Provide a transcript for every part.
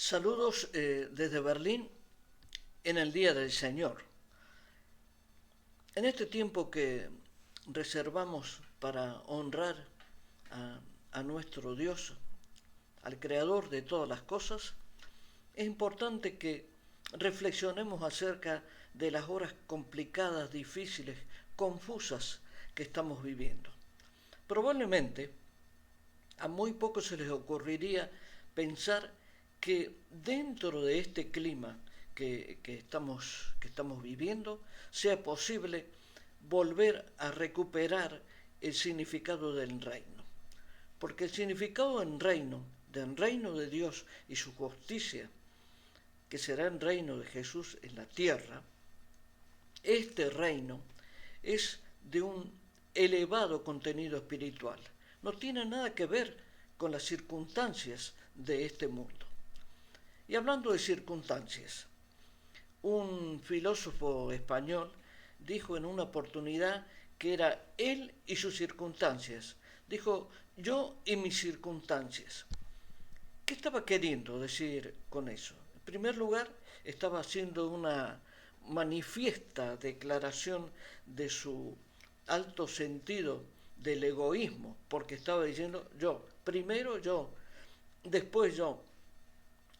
Saludos desde Berlín en el Día del Señor. En este tiempo que reservamos para honrar a nuestro Dios, al Creador de todas las cosas, es importante que reflexionemos acerca de las horas complicadas, difíciles, confusas que estamos viviendo. Probablemente a muy pocos se les ocurriría pensar que dentro de este clima que estamos viviendo sea posible volver a recuperar el significado del reino. Porque el significado del reino de Dios y su justicia, que será el reino de Jesús en la tierra, este reino es de un elevado contenido espiritual. No tiene nada que ver con las circunstancias de este mundo. Y hablando de circunstancias, un filósofo español dijo en una oportunidad que era él y sus circunstancias. Dijo, yo y mis circunstancias. ¿Qué estaba queriendo decir con eso? En primer lugar, estaba haciendo una manifiesta declaración de su alto sentido del egoísmo, porque estaba diciendo yo, primero yo, después yo,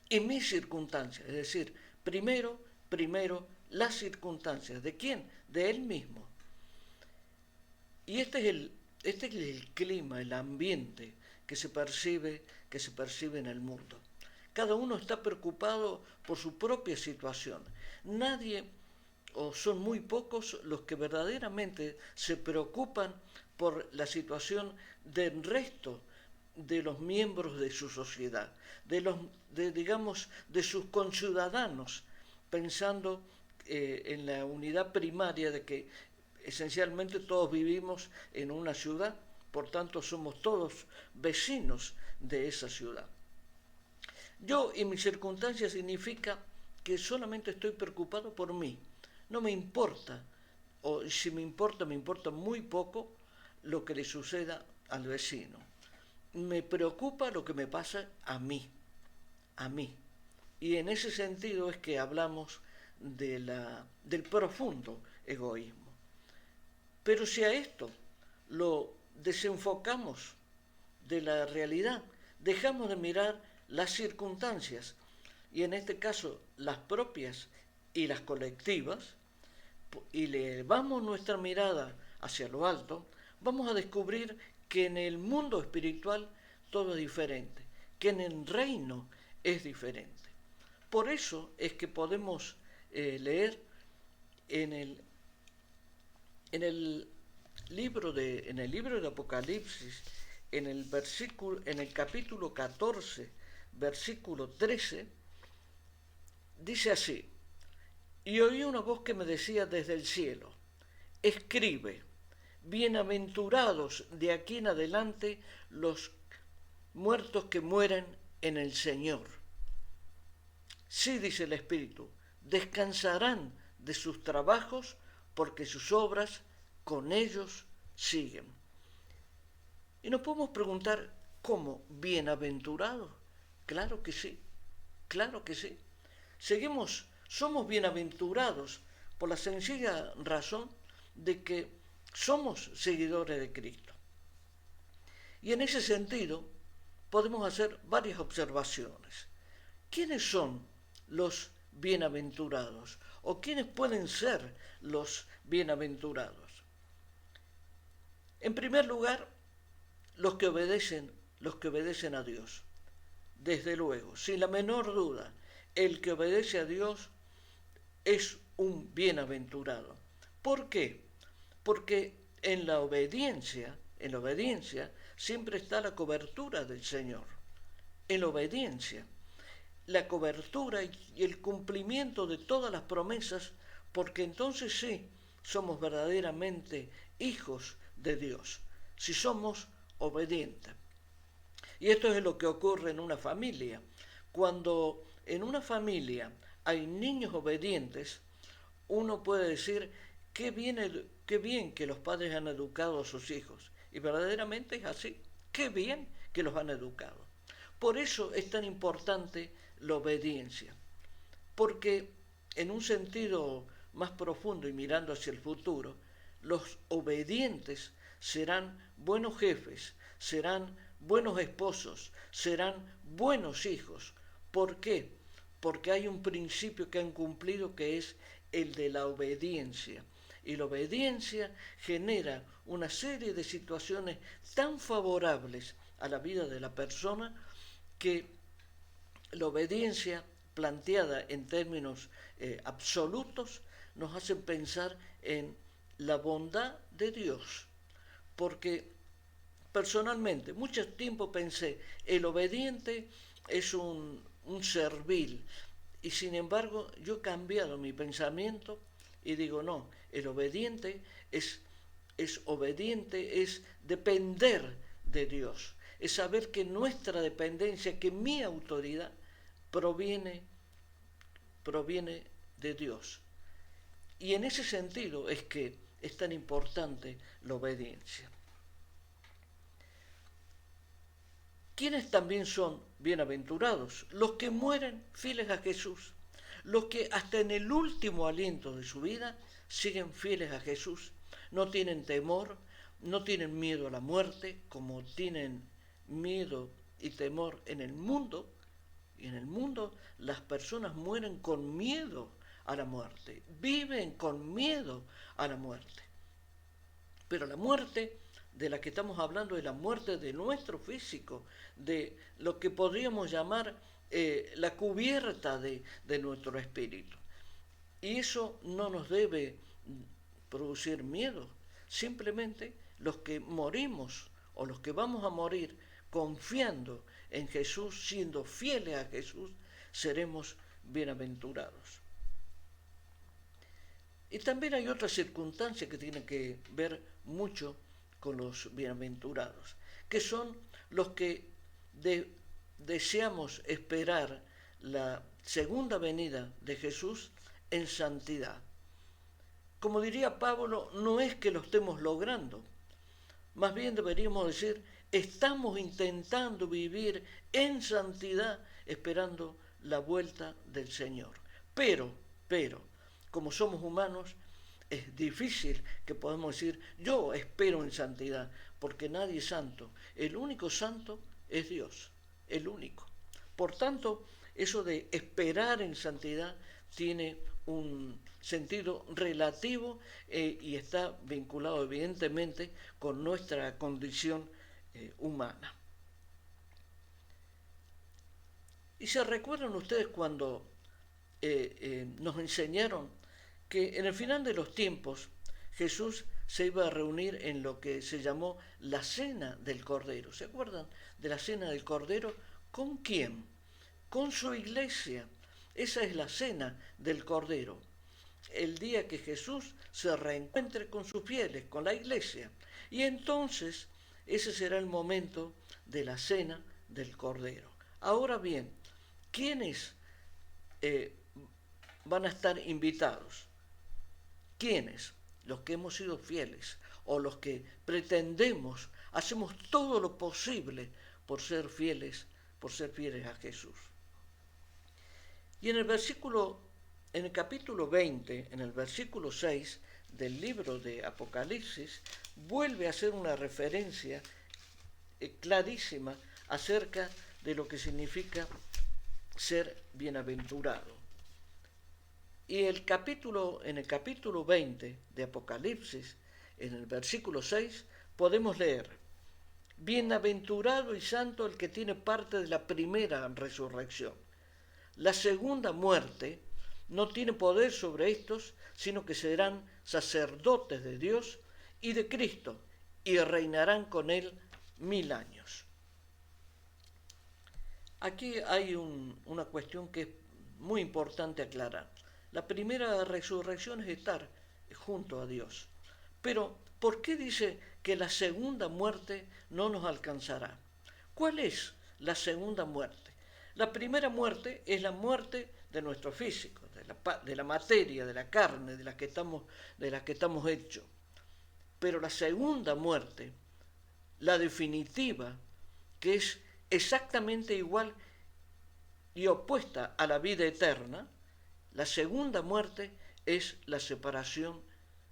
y mis circunstancias, es decir, primero las circunstancias. ¿De quién? De él mismo. Y este es el clima, el ambiente que se percibe en el mundo. Cada uno está preocupado por su propia situación. Nadie, o son muy pocos, los que verdaderamente se preocupan por la situación del resto de los miembros de su sociedad, de sus conciudadanos, pensando en la unidad primaria de que esencialmente todos vivimos en una ciudad, por tanto somos todos vecinos de esa ciudad. Yo y mis circunstancias significa que solamente estoy preocupado por mí. No me importa, o si me importa muy poco lo que le suceda al vecino. Me preocupa lo que me pasa a mí. Y en ese sentido es que hablamos del profundo egoísmo. Pero si a esto lo desenfocamos de la realidad, dejamos de mirar las circunstancias, y en este caso las propias y las colectivas, y le elevamos nuestra mirada hacia lo alto, vamos a descubrir que en el mundo espiritual todo es diferente, que en el reino es diferente. Por eso es que podemos leer en el libro de Apocalipsis, en el capítulo 14, versículo 13, dice así: y oí una voz que me decía desde el cielo, escribe, bienaventurados de aquí en adelante los muertos que mueren en el Señor. Sí, dice el Espíritu, descansarán de sus trabajos porque sus obras con ellos siguen. Y nos podemos preguntar, ¿cómo? ¿Bienaventurados? Claro que sí, claro que sí. Somos bienaventurados por la sencilla razón de que somos seguidores de Cristo. Y en ese sentido podemos hacer varias observaciones. ¿Quiénes son los bienaventurados? ¿O quiénes pueden ser los bienaventurados? En primer lugar, los que obedecen a Dios. Desde luego, sin la menor duda, el que obedece a Dios es un bienaventurado. ¿Por qué? Porque en la obediencia siempre está la cobertura del Señor. En la obediencia, la cobertura y el cumplimiento de todas las promesas, porque entonces sí somos verdaderamente hijos de Dios, si somos obedientes. Y esto es lo que ocurre en una familia. Cuando en una familia hay niños obedientes, uno puede decir qué bien que los padres han educado a sus hijos. Y verdaderamente es así. Qué bien que los han educado. Por eso es tan importante la obediencia, porque en un sentido más profundo y mirando hacia el futuro, los obedientes serán buenos jefes, serán buenos esposos, serán buenos hijos. ¿Por qué? Porque hay un principio que han cumplido, que es el de la obediencia. Y la obediencia genera una serie de situaciones tan favorables a la vida de la persona, que la obediencia planteada en términos absolutos nos hace pensar en la bondad de Dios. Porque personalmente mucho tiempo pensé, el obediente es un servil, y sin embargo yo he cambiado mi pensamiento y digo, no, el obediente es obediente, es depender de Dios, es saber que nuestra dependencia, que mi autoridad proviene de Dios. Y en ese sentido es que es tan importante la obediencia. ¿Quiénes también son bienaventurados? Los que mueren fieles a Jesús, los que hasta en el último aliento de su vida siguen fieles a Jesús, no tienen temor, no tienen miedo a la muerte, como tienen miedo y temor en el mundo. Y en el mundo las personas mueren con miedo a la muerte, viven con miedo a la muerte. Pero la muerte de la que estamos hablando es la muerte de nuestro físico, de lo que podríamos llamar la cubierta de nuestro espíritu. Y eso no nos debe producir miedo. Simplemente los que morimos o los que vamos a morir confiando en Jesús, siendo fieles a Jesús, seremos bienaventurados. Y también hay otra circunstancia que tiene que ver mucho con los bienaventurados, que son los que deseamos esperar la segunda venida de Jesús en santidad. Como diría Pablo, no es que lo estemos logrando, más bien deberíamos decir, estamos intentando vivir en santidad esperando la vuelta del Señor. Pero, como somos humanos, es difícil que podamos decir, yo espero en santidad, porque nadie es santo. El único santo es Dios, el único. Por tanto, eso de esperar en santidad tiene un sentido relativo y está vinculado evidentemente con nuestra condición humana. Y se recuerdan ustedes cuando nos enseñaron que en el final de los tiempos Jesús se iba a reunir en lo que se llamó la Cena del Cordero. ¿Se acuerdan de la Cena del Cordero? ¿Con quién? Con su iglesia. Esa es la Cena del Cordero. El día que Jesús se reencuentre con sus fieles, con la iglesia. Y entonces ese será el momento de la Cena del Cordero. Ahora bien, ¿quiénes van a estar invitados? ¿Quiénes? Los que hemos sido fieles o los que pretendemos, hacemos todo lo posible por ser fieles a Jesús. Y en el capítulo 20, en el versículo 6 del libro de Apocalipsis, vuelve a hacer una referencia clarísima acerca de lo que significa ser bienaventurado. Y en el capítulo 20 de Apocalipsis, en el versículo 6, podemos leer: bienaventurado y santo el que tiene parte de la primera resurrección. La segunda muerte no tiene poder sobre estos, sino que serán sacerdotes de Dios y de Cristo, y reinarán con él 1000 años. Aquí hay una cuestión que es muy importante aclarar. La primera resurrección es estar junto a Dios. Pero, ¿por qué dice que la segunda muerte no nos alcanzará? ¿Cuál es la segunda muerte? La primera muerte es la muerte de nuestro físico, de la materia, de la carne, de la que estamos hechos. Pero la segunda muerte, la definitiva, que es exactamente igual y opuesta a la vida eterna, la segunda muerte es la separación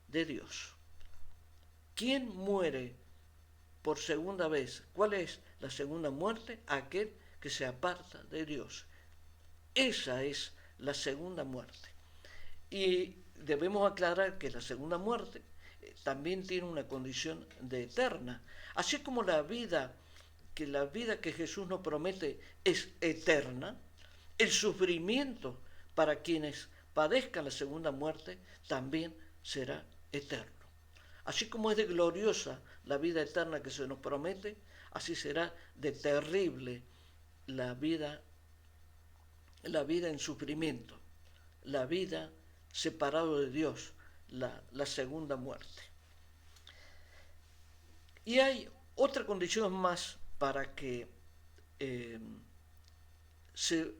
de Dios. ¿Quién muere por segunda vez? ¿Cuál es la segunda muerte? Aquel que se aparta de Dios. Esa es la segunda muerte. Y debemos aclarar que la segunda muerte también tiene una condición de eterna. Así como la vida que Jesús nos promete es eterna, el sufrimiento para quienes padezcan la segunda muerte también será eterno. Así como es de gloriosa la vida eterna que se nos promete, así será de terrible la vida en sufrimiento, la vida separado de Dios, la segunda muerte. Y hay otra condición más para que se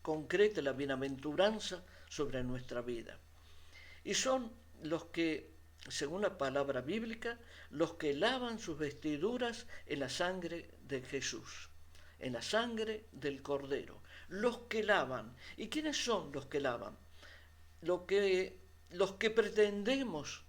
concrete la bienaventuranza sobre nuestra vida. Y son los que, según la palabra bíblica, los que lavan sus vestiduras en la sangre de Jesús, en la sangre del Cordero. Los que lavan. ¿Y quiénes son los que lavan? Los que pretendemos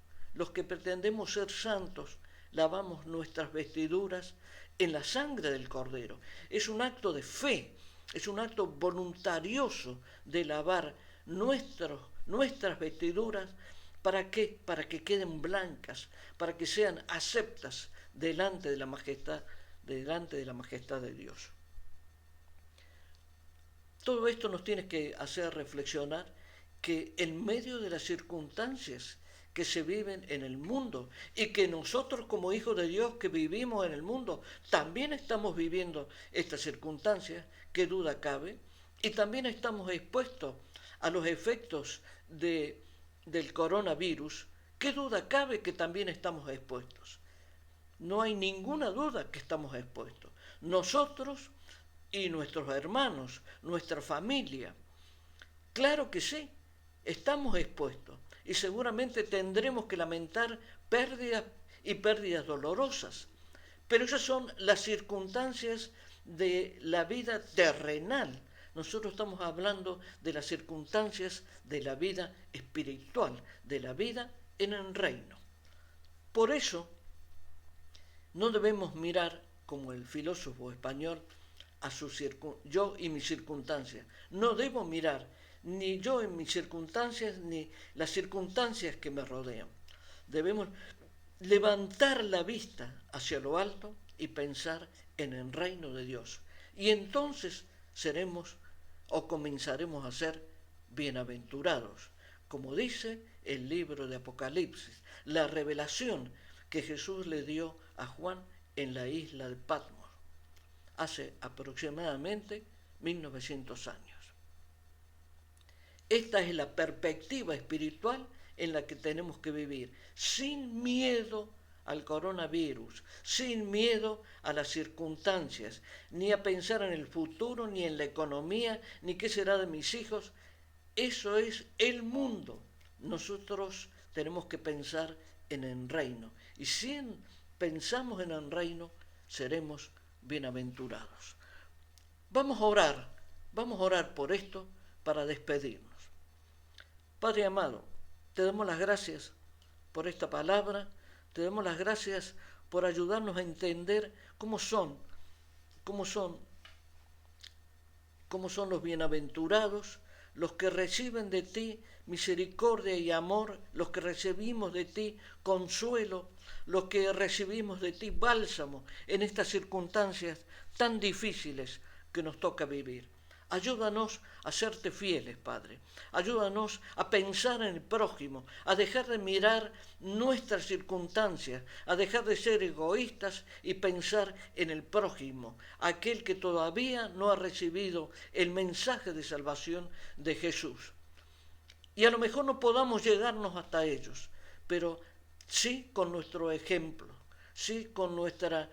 ser santos, lavamos nuestras vestiduras en la sangre del Cordero. Es un acto de fe, es un acto voluntarioso de lavar nuestras vestiduras. ¿Para qué? Para que queden blancas, para que sean aceptas delante de la majestad de Dios. Todo esto nos tiene que hacer reflexionar que en medio de las circunstancias que se viven en el mundo y que nosotros como hijos de Dios que vivimos en el mundo también estamos viviendo estas circunstancias, qué duda cabe, y también estamos expuestos a los efectos del coronavirus, qué duda cabe que también estamos expuestos. No hay ninguna duda que estamos expuestos. Nosotros y nuestros hermanos, nuestra familia, claro que sí, estamos expuestos y seguramente tendremos que lamentar pérdidas y pérdidas dolorosas, pero esas son las circunstancias de la vida terrenal. Nosotros estamos hablando de las circunstancias de la vida espiritual, de la vida en el reino. Por eso, no debemos mirar como el filósofo español a yo y mis circunstancias. No debo mirar ni yo en mis circunstancias ni las circunstancias que me rodean. Debemos levantar la vista hacia lo alto y pensar en el reino de Dios. Y entonces seremos o comenzaremos a ser bienaventurados. Como dice el libro de Apocalipsis, la revelación que Jesús le dio a Juan en la isla de Patmos hace aproximadamente 1900 años. Esta es la perspectiva espiritual en la que tenemos que vivir, sin miedo al coronavirus, sin miedo a las circunstancias, ni a pensar en el futuro, ni en la economía, ni qué será de mis hijos. Eso es el mundo. Nosotros tenemos que pensar en el reino. Y si pensamos en el reino, seremos bienaventurados. Vamos a orar por esto para despedirnos. Padre amado, te damos las gracias por esta palabra, te damos las gracias por ayudarnos a entender cómo son los bienaventurados, los que reciben de ti misericordia y amor, los que recibimos de ti consuelo, los que recibimos de ti bálsamo en estas circunstancias tan difíciles que nos toca vivir. Ayúdanos a serte fieles, Padre. Ayúdanos a pensar en el prójimo, a dejar de mirar nuestras circunstancias, a dejar de ser egoístas y pensar en el prójimo, aquel que todavía no ha recibido el mensaje de salvación de Jesús. Y a lo mejor no podamos llegarnos hasta ellos, pero sí con nuestro ejemplo, sí con nuestra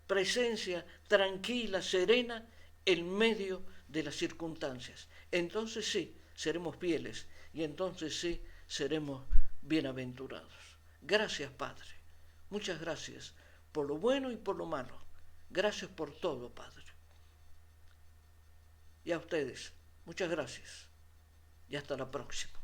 presencia tranquila, serena, en medio de las circunstancias. Entonces sí, seremos fieles y entonces sí, seremos bienaventurados. Gracias, Padre. Muchas gracias por lo bueno y por lo malo. Gracias por todo, Padre. Y a ustedes, muchas gracias. Y hasta la próxima.